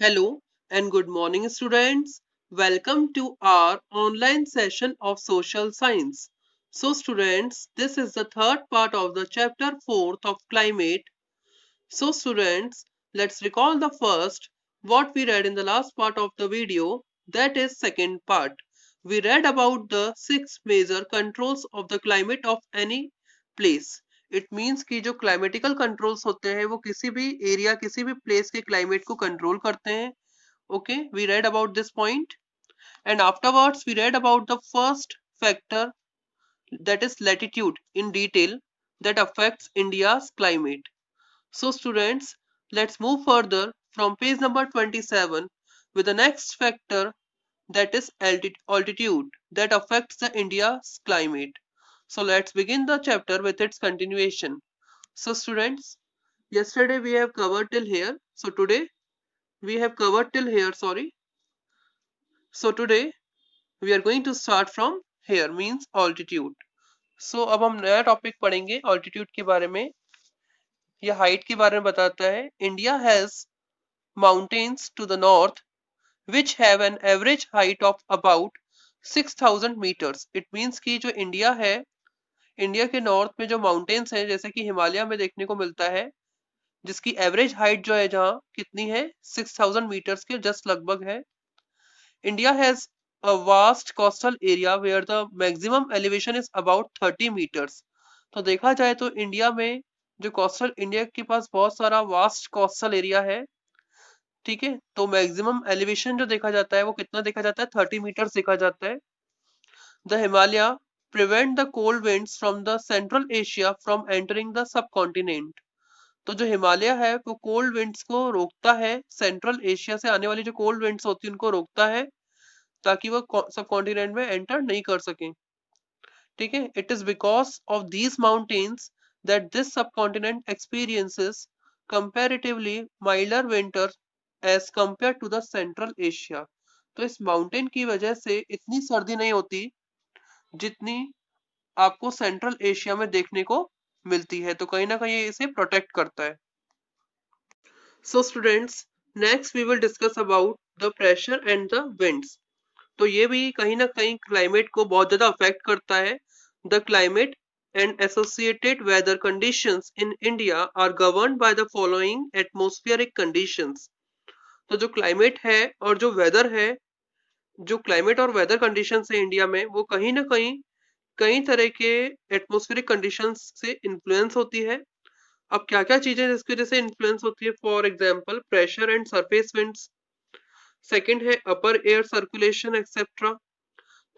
Hello and good morning, students. Welcome to our online session of social science. So, students, this is the third part of the chapter 4th of climate. So, students, let's recall the first what we read in the last part of the video, that is second part. We read about the six major controls of the climate of any place. It means कि जो climatical controls होते हैं वो किसी भी area किसी भी place के क्लाइमेट को कंट्रोल करते हैं. Okay, we read about this point, and afterwards we read about the first factor, that is latitude, in detail, that affects India's climate. So students, let's move further from page number 27 with the next factor, that is altitude, that affects the India's climate. So let's begin the chapter with its continuation. So students, yesterday we have covered till here. So today we have covered till here, sorry. So today we are going to start from here, means altitude. So अब हम नया topic पढ़ेंगे altitude के बारे में. यह height के बारे में बताता है. India has mountains to the north which have an average height of about 6000 meters. It means कि जो इंडिया है, इंडिया के नॉर्थ में जो माउंटेन्स हैं जैसे कि हिमालय में देखने को मिलता है, जिसकी एवरेज हाइट जो है जहाँ कितनी है 6000 मीटर्स के जस्ट लगभग है. India has a vast coastal area where the maximum elevation is about 30 meters. तो देखा जाए तो इंडिया में जो कोस्टल इंडिया के पास बहुत सारा वास्ट कोस्टल एरिया है, ठीक है. तो मैक्सिमम एलिवेशन जो देखा जाता है वो कितना देखा जाता है 30 मीटर्स देखा जाता है. The Himalaya prevent the cold winds from the central Asia from entering the sub continent. तो जो हिमालय है वो कोल्ड विंड्स को रोकता है, सेंट्रल एशिया से आने वाली जो कोल्ड विंड्स होती है उनको रोकता है ताकि वो सब कॉन्टिनेंट में एंटर नहीं कर सकें. ठीक है. It is because of these mountains that this subcontinent experiences comparatively milder winter as compare to the central Asia. तो इस माउंटेन की वजह से इतनी सर्दी नहीं होती जितनी आपको सेंट्रल एशिया में देखने को मिलती है. तो कहीं ना कहीं इसे प्रोटेक्ट करता है. So students, next we will discuss about the pressure and the winds. तो ये भी कहीं ना कहीं क्लाइमेट को बहुत ज्यादा अफेक्ट करता है. The climate and associated weather conditions in India are governed by the following atmospheric conditions. तो जो क्लाइमेट है और जो वेदर है, जो क्लाइमेट और वेदर कंडीशंस है इंडिया में, वो कहीं ना कहीं कई तरह के एटमॉस्फेरिक कंडीशंस से इन्फ्लुएंस होती है. अब क्या क्या चीजें जिसकी वजह से इन्फ्लुएंस होती है, for example pressure and surface winds. Second है upper air circulation etcetera.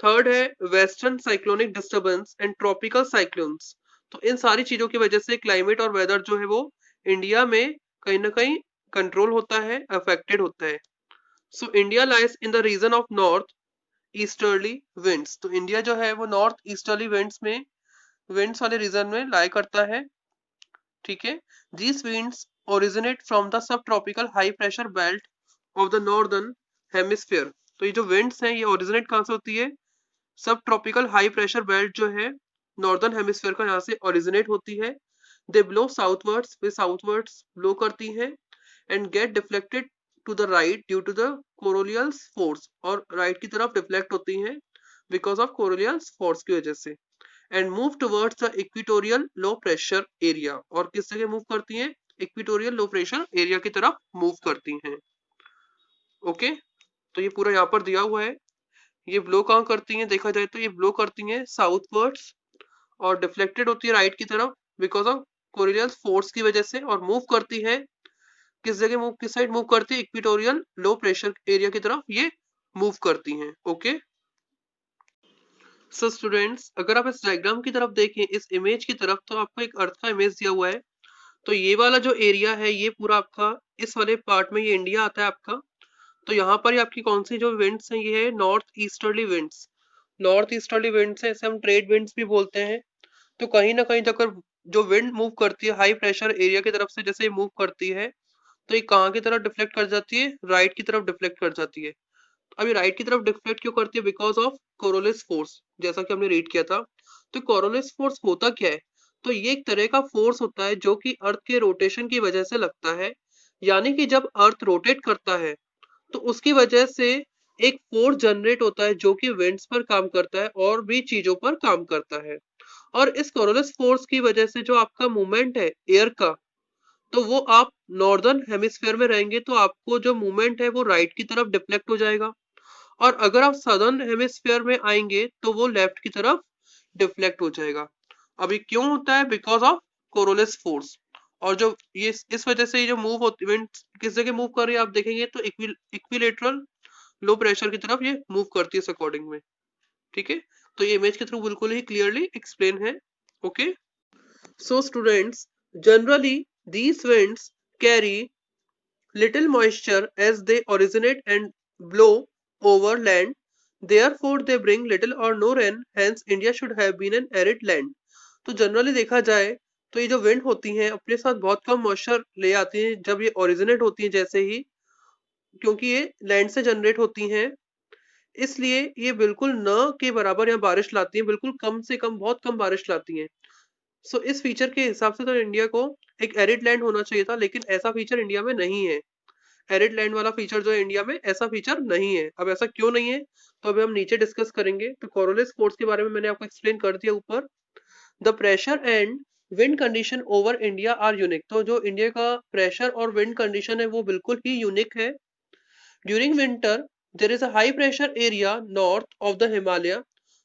Third है western cyclonic disturbance and tropical cyclones. तो इन सारी चीजों की वजह से क्लाइमेट और वेदर जो है वो इंडिया में कहीं ना कहीं कंट्रोल होता है, अफेक्टेड होता है. So India lies in the region of north easterly winds. तो इंडिया जो है वो नॉर्थ ईस्टर्ली विंड्स वाले रीजन में लाई करता है. ठीक है. These winds originate from the सब tropical high pressure belt of the northern hemisphere. तो ये जो विंड्स हैं ये ओरिजिनेट कहाँ से होती है, सब ट्रॉपिकल हाई प्रेशर बेल्ट जो है नॉर्दर्न हेमिस्फीयर का यहाँ से ओरिजिनेट होती है. दे ब्लो साउथवर्ड्स, वे साउथवर्ड्स ब्लो करती हैं and get deflected to the right due to the Coriolis force. और राइट की तरफ डिफ्लेक्ट होती हैं बिकॉज ऑफ कोरोलियल फोर्स की वजह से. And move towards the equatorial low pressure area. और किस जगह मूव करती हैं, इक्वेटोरियल लो प्रेशर एरिया की तरफ मूव करती हैं. ओके. तो ये पूरा यहाँ पर दिया हुआ है. ये ब्लो कहाँ करती हैं, देखा जाए तो ये ब्लो करती हैं साउथवर्ड्स और डिफ्लेक्टेड होती है राइट की तरफ बिकॉज ऑफ कोरिलियल फोर्स की वजह से. और मूव करती है किस जगह, मूव किस साइड मूव करती है, इक्वेटोरियल लो प्रेशर एरिया की तरफ ये मूव करती हैं. ओके. सो स्टूडेंट्स, अगर आप इस डायग्राम की तरफ देखें, इस इमेज की तरफ, तो आपको एक अर्थ का इमेज दिया हुआ है. तो ये वाला जो एरिया है ये पूरा आपका इस वाले पार्ट में ये इंडिया आता है आपका. तो यहाँ पर ही आपकी कौन सी जो विंड्स हैं, ये है north easterly winds. North easterly winds है, इसे हम ट्रेड विंड्स भी बोलते हैं. तो कहीं ना कहीं अगर जो विंड मूव करती है हाई प्रेशर एरिया की तरफ से, जैसे मूव करती है तो ये कहाँ की तरफ डिफ्लेक्ट कर जाती है, राइट की तरफ डिफ्लेक्ट कर जाती है. अभी राइट की तरफ डिफ्लेक्ट क्यों करती है, बिकॉज ऑफ कोरोलिस फोर्स, जैसा कि हमने रीड किया था. तो कोरोलिस फोर्स होता क्या है, तो ये एक तरह का फोर्स होता है जो कि अर्थ के रोटेशन की वजह से लगता है. यानी कि जब अर्थ रोटेट करता है तो उसकी वजह से एक फोर्स जनरेट होता है जो कि विंड्स पर काम करता है और भी चीजों पर काम करता है। और इस कोरोलिस फोर्स की वजह से जो आपका मूवमेंट है एयर का, तो वो आप नॉर्दर्न हेमिस्फीयर में रहेंगे तो आपको जो मूवमेंट है वो राइट की तरफ डिफ्लेक्ट हो जाएगा, और अगर आप सदर्न हेमिस्फीयर में आएंगे तो वो लेफ्ट की तरफ डिफ्लेक्ट हो जाएगा। अभी क्यों होता है? Because of Coriolis force. और जो ये इस वजह से ये जो मूव होती विंड किस जगह मूव कर रही है आप देखेंगे तो इक्विलेटरल लो प्रेशर की तरफ ये मूव करती है इस अकॉर्डिंग में। ठीक है, तो ये इमेज के थ्रू बिल्कुल ही क्लियरली एक्सप्लेन है। Okay, so students, generally these winds carry little moisture as they originate and blow over land. Therefore, they bring little or no rain. Hence, India should have been an arid land. तो generally देखा जाए तो ये जो wind होती हैं अपने साथ बहुत कम मॉइस्चर ले आती हैं जब ये ओरिजिनेट होती हैं, जैसे ही, क्योंकि ये लैंड से जनरेट होती हैं, इसलिए ये बिल्कुल न के बराबर यहाँ बारिश लाती हैं, बिल्कुल कम से कम, बहुत कम बारिश लाती हैं। सो इस फीचर के हिसाब से तो इंडिया को एक एरिड लैंड होना चाहिए था, लेकिन ऐसा फीचर इंडिया में नहीं है। एरिड लैंड वाला फीचर जो है इंडिया में, ऐसा फीचर नहीं है। अब ऐसा क्यों नहीं है तो अभी हम नीचे डिस्कस करेंगे। तो कोरोलिस फोर्स के बारे में मैंने आपको एक्सप्लेन कर दिया ऊपर। The pressure and wind condition over India are unique. तो जो इंडिया का प्रेशर और विंड कंडीशन है वो बिल्कुल ही यूनिक है। During winter there is a high pressure area north of the Himalaya.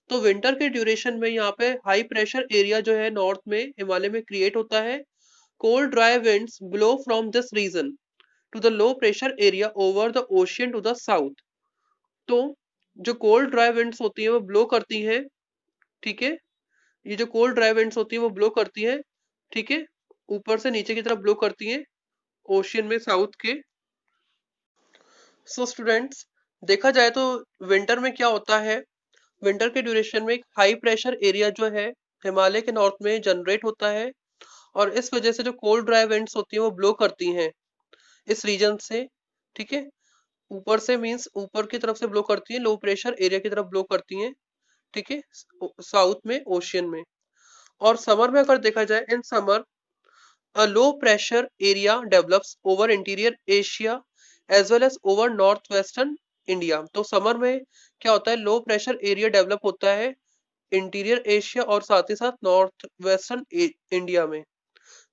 तो विंटर के ड्यूरेशन में यहाँ पे हाई प्रेशर एरिया जो है नॉर्थ में हिमालय में क्रिएट होता है। Cold dry winds blow from this region to the low pressure area over the ocean to the south. तो जो कोल्ड ड्राई विंड्स होती हैं वो ब्लो करती हैं। ठीक है, ये जो कोल्ड ड्राई विंड्स होती हैं वो ब्लो करती हैं, ठीक है, ऊपर से नीचे की तरफ ब्लो करती हैं ओशियन में साउथ के। सो स्टूडेंट्स, देखा जाए तो विंटर में क्या होता है, विंटर के ड्यूरेशन में एक हाई प्रेशर एरिया जो है हिमालय के नॉर्थ में जनरेट होता है, और इस वजह से जो कोल्ड ड्राई विंड्स होती हैं वो ब्लो करती हैं इस रीजन से। ठीक है, ऊपर से मींस ऊपर की तरफ से ब्लो करती है, लो प्रेशर एरिया की तरफ ब्लो करती हैं, ठीक है, साउथ में ओशियन में। और समर में अगर देखा जाए, in summer a low pressure area develops over interior Asia as well as over northwestern India। तो समर में क्या होता है, लो प्रेशर एरिया डेवलप होता है इंटीरियर एशिया और साथ ही साथ नॉर्थ वेस्टर्न इंडिया में।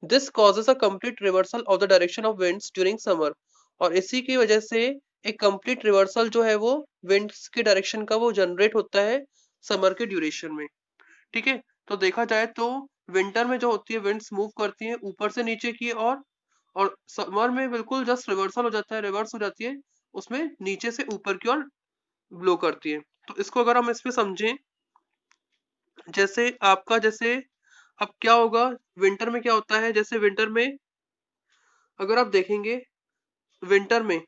This causes a complete reversal of the direction of winds during summer. और इसी की वजह से एक कंप्लीट रिवर्सल जो है वो विंड्स के डायरेक्शन का वो जनरेट होता है समर के ड्यूरेशन में। ठीक है, तो देखा जाए तो विंटर में जो होती है विंड्स मूव करती हैं ऊपर से नीचे की और समर में बिल्कुल जस्ट रिवर्सल हो जाता है, रिवर्स हो जाती है, उसमें नीचे से ऊपर की ओर ब्लो करती है। तो इसको अगर हम इस पे समझें, जैसे आपका जैसे अब क्या होगा, विंटर में क्या होता है, जैसे विंटर में अगर आप देखेंगे, विंटर में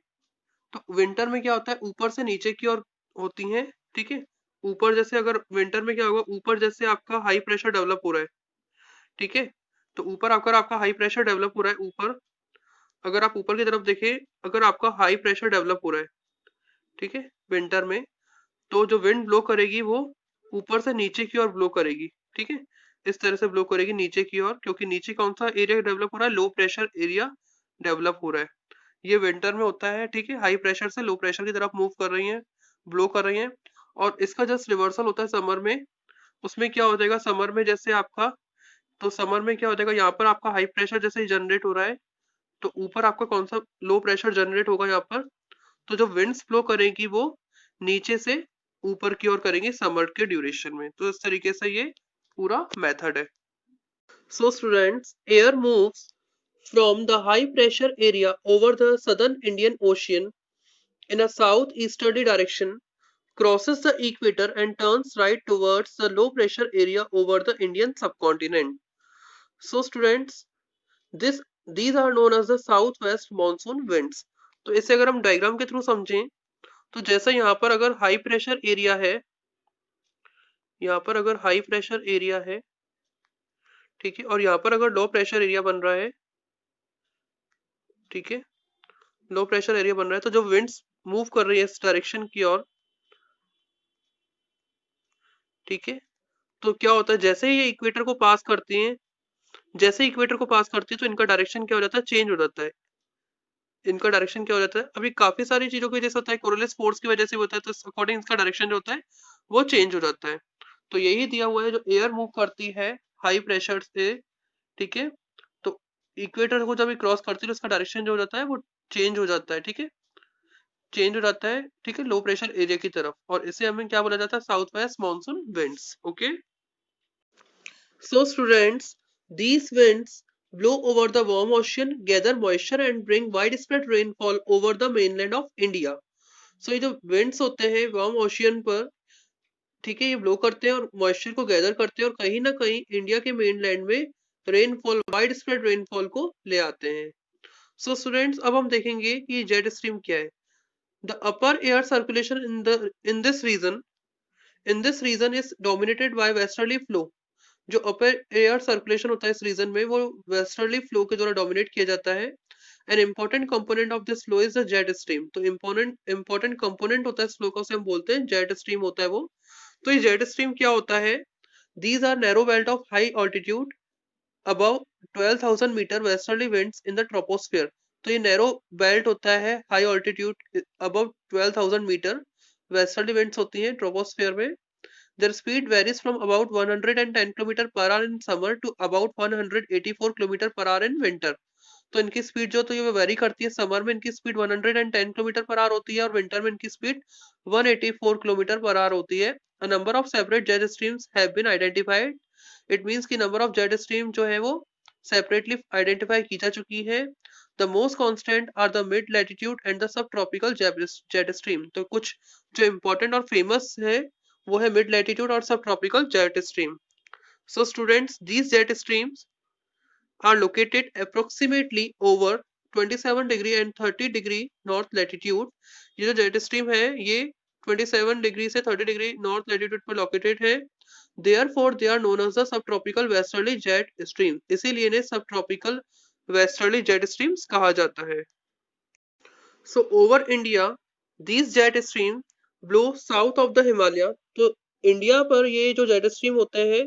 तो विंटर में क्या होता है, ऊपर से नीचे की ओर होती हैं। ठीक है, ऊपर जैसे अगर विंटर में क्या होगा, ऊपर जैसे आपका हाई प्रेशर डेवलप हो रहा है, ठीक है, तो ऊपर अगर आपका हाई प्रेशर डेवलप हो रहा है, ऊपर अगर आप ऊपर की तरफ देखें, अगर आपका हाई प्रेशर डेवलप हो रहा है, ठीक है, विंटर में, तो जो विंड ब्लो करेगी वो ऊपर से नीचे की ओर ब्लो करेगी। ठीक है, इस तरह से ब्लो करेगी नीचे की ओर, क्योंकि नीचे कौन सा एरिया डेवलप हो रहा है, लो प्रेशर एरिया डेवलप हो रहा है, ये विंटर में होता है। ठीक है, हाई प्रेशर से लो प्रेशर की तरफ मूव कर रही है, ब्लो कर रही है। और इसका जस्ट रिवर्सल होता है समर में। उसमें क्या हो जाएगा, समर में जैसे आपका, तो समर में क्या हो जाएगा, यहाँ पर आपका हाई प्रेशर जैसे जनरेट हो रहा है, तो ऊपर आपका कौन सा लो प्रेशर जनरेट होगा यहाँ पर, तो जो विंड्स फ्लो करेगी वो नीचे से ऊपर की ओर करेंगे समर के ड्यूरेशन में। तो इस तरीके से ये पूरा मेथड है। So students, air moves from the high pressure area over the southern Indian ocean in a southeasterly direction, crosses the equator and turns right towards the low pressure area over the Indian subcontinent. So students, these are known as the southwest monsoon winds। तो इसे अगर हम diagram के through समझें, तो जैसे यहाँ पर अगर हाई प्रेशर एरिया है, यहाँ पर अगर हाई प्रेशर एरिया है, ठीक है, और यहाँ पर अगर लो प्रेशर एरिया बन रहा है, ठीक है, लो प्रेशर एरिया बन रहा है, तो जो विंड्स मूव कर रही है इस डायरेक्शन की ओर, ठीक है, तो क्या होता है, जैसे ही ये इक्वेटर को पास करती हैं, जैसे इक्वेटर को पास करती है तो इनका डायरेक्शन क्या हो जाता है, चेंज हो जाता है। इनका डायरेक्शन क्या हो जाता है, अभी काफी सारी चीजों की वजह से होता है, कोरोलिस फोर्स की वजह से होता है, तो अकॉर्डिंग इसका डायरेक्शन जो होता है वो चेंज हो जाता है। तो यही दिया हुआ है, जो एयर मूव करती है हाई प्रेशर से, ठीक है, तो इक्वेटर को जब ये क्रॉस करती है तो इसका डायरेक्शन जो हो जाता है वो चेंज हो जाता है, ठीक है, चेंज हो जाता है, ठीक है, लो प्रेशर एरिया की तरफ, और इसे हमें क्या बोला जाता है, south west monsoon winds. Okay, so students, these winds blow over the warm ocean, gather moisture and bring widespread rainfall over the mainland of India. So ये जो winds होते हैं warm ocean पर, ठीक है, ये ब्लो करते हैं और मॉइस्चर को गैदर करते हैं और कहीं ना कहीं इंडिया के मेनलैंड में रेनफॉल, वाइड स्प्रेड रेनफॉल को ले आते हैं। सो स्टूडेंट्स, अब हम देखेंगे कि जेट स्ट्रीम क्या है। The upper air circulation in this region is dominated by westerly flow. जो अपर एयर सर्कुलेशन होता है इस रीजन में, वो वेस्टर्ली फ्लो के द्वारा डोमिनेट किया जाता है। An important component of this flow is the jet stream. तो इम्पोर्टेंट कंपोनेंट होता है इस फ्लो का, उसे हम बोलते हैं जेट स्ट्रीम होता है वो। तो ये जेट स्ट्रीम क्या होता है, these are narrow belt of high altitude above 12,000 metre westerly winds in the troposphere. तो ये नैरो बेल्ट होता है high altitude above 12,000 metre, westerly winds होती हैं ट्रोपोस्फियर में। Their speed varies from about 110 km per hour in summer to about 184 km per hour in winter. तो इनकी speed जो तो ये वेरी करती है, समर में इनकी स्पीड 110 किलोमीटर पर आवर होती है और विंटर में इनकी स्पीड 184 किलोमीटर पर आवर होती है। A number of separate jet streams have been identified. It means कि नंबर ऑफ जेट स्ट्रीम जो है वो सेपरेटली आइडेंटिफाई की जा चुकी है। The most constant are the mid latitude and the सब ट्रॉपिकल जेट स्ट्रीम। तो कुछ जो इम्पोर्टेंट और फेमस है वो है मिड लैटिट्यूड और सब tropical jet stream. So students, these jet streams are located approximately over 27 degree and 30 degree north latitude। ये जो जेट स्ट्रीम है ये 27 डिग्री से 30 डिग्री नॉर्थ लैटिट्यूड पर लोकेटेड है। Therefore they are known as the subtropical westerly jet stream। इसीलिए इन्हें subtropical westerly jet streams कहा जाता है। So over India these jet streams blow south of the Himalaya। तो इंडिया पर ये जो जेट स्ट्रीम होते हैं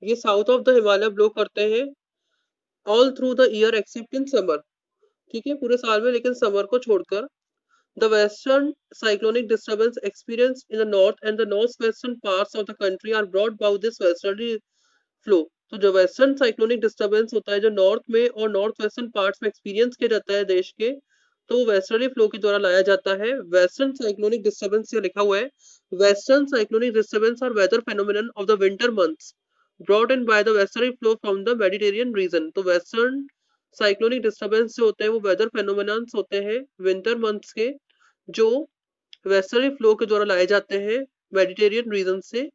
ये south of the Himalaya blow करते हैं all through the year except in summer. ठीक है, पूरे साल में लेकिन समर को छोड़कर। The western cyclonic disturbance experience in the north and the north western parts of the country are brought by this westerly flow. तो जो वेस्टर्न साइक्लोनिक डिस्टर्बेंस होता है जो नॉर्थ में और नॉर्थ वेस्टर्न पार्ट्स में एक्सपीरियंस किया जाता है देश के, तो वेस्टर्ली फ्लो के द्वारा लाया जाता है। वेस्टर्न साइक्लोनिक डिस्टर्बेंस से लिखा हुआ है, वेस्टर्न साइक्लोनिक डिस्टर्बेंस और weather phenomenon of the winter months brought in by the westerly flow from the Mediterranean region। तो वेस्टर्न साइक्लोनिक डिस्टर्बेंस जो होते हैं वो वेदर फेनोमेनन्स होते हैं विंटर मंथ्स के, जो वेस्टर्ली फ्लो के द्वारा लाए जाते हैं मेडिटेरियन रीजन से।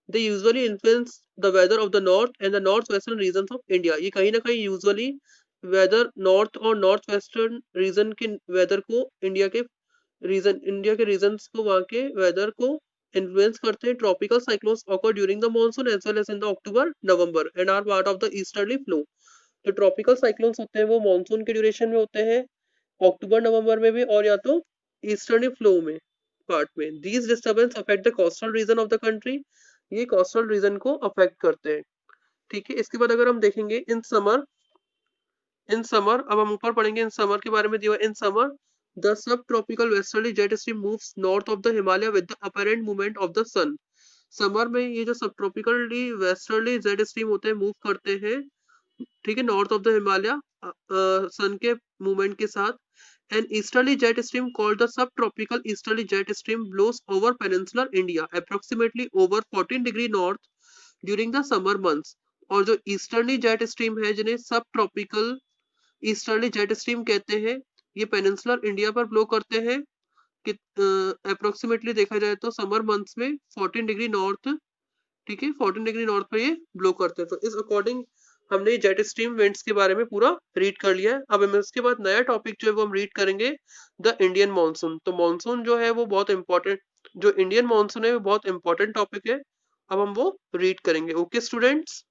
They usually influence the weather of the north and the north western region of India. ये कहीं ना कहीं यूजुअली वेदर नॉर्थ और नॉर्थ वेस्टर्न रीजन के वेदर को इंडिया के रीजन्स को, वहाँ के वेदर को इन्फ्लुएंस करते हैं। Tropical cyclones occur during the monsoon as well as in the October November and are part of the easterly flow. जो ट्रॉपिकल साइक्लोन्स होते हैं वो मॉनसून के ड्यूरेशन में होते हैं, अक्टूबर नवंबर में भी, और या तो ईस्टर्ली फ्लो में पार्ट में। These disturbance affect the coastal region of the country. ये कोस्टल रीजन को अफेक्ट करते हैं। ठीक है, इसके बाद अगर हम देखेंगे इन समर, अब हम ऊपर पढ़ेंगे इन समर के बारे में दिया। इन समर द सब tropical westerly jet stream moves north of the Himalaya with the apparent movement of the sun. Summer में ये जो सब ट्रॉपिकली वेस्टर्ली जेट स्ट्रीम होते हैं मूव करते हैं, ठीक है, नॉर्थ ऑफ द हिमालय सन के मूवमेंट के साथ। An easterly jet stream called the subtropical easterly jet stream blows over peninsular India approximately over 14 degree north during the summer months। और जो ईस्टर्ली जेट स्ट्रीम है जिन्हें सब ट्रॉपिकल ईस्टर्ली जेट स्ट्रीम कहते हैं, ये पेनिनसुलर इंडिया पर blow करते हैं कि अप्रोक्सीमेटली देखा जाए तो समर मंथ्स में 14 डिग्री नॉर्थ, ठीक है, 14 डिग्री नॉर्थ पर ये ब्लो करते हैं। तो इस अकॉर्डिंग हमने जेट स्ट्रीम विंड्स के बारे में पूरा रीड कर लिया है। अब हम इसके बाद नया टॉपिक जो है वो हम रीड करेंगे, द इंडियन मानसून। तो मानसून जो है वो बहुत इंपॉर्टेंट, जो इंडियन मानसून है वो बहुत इंपॉर्टेंट टॉपिक है। अब हम वो रीड करेंगे। Okay students.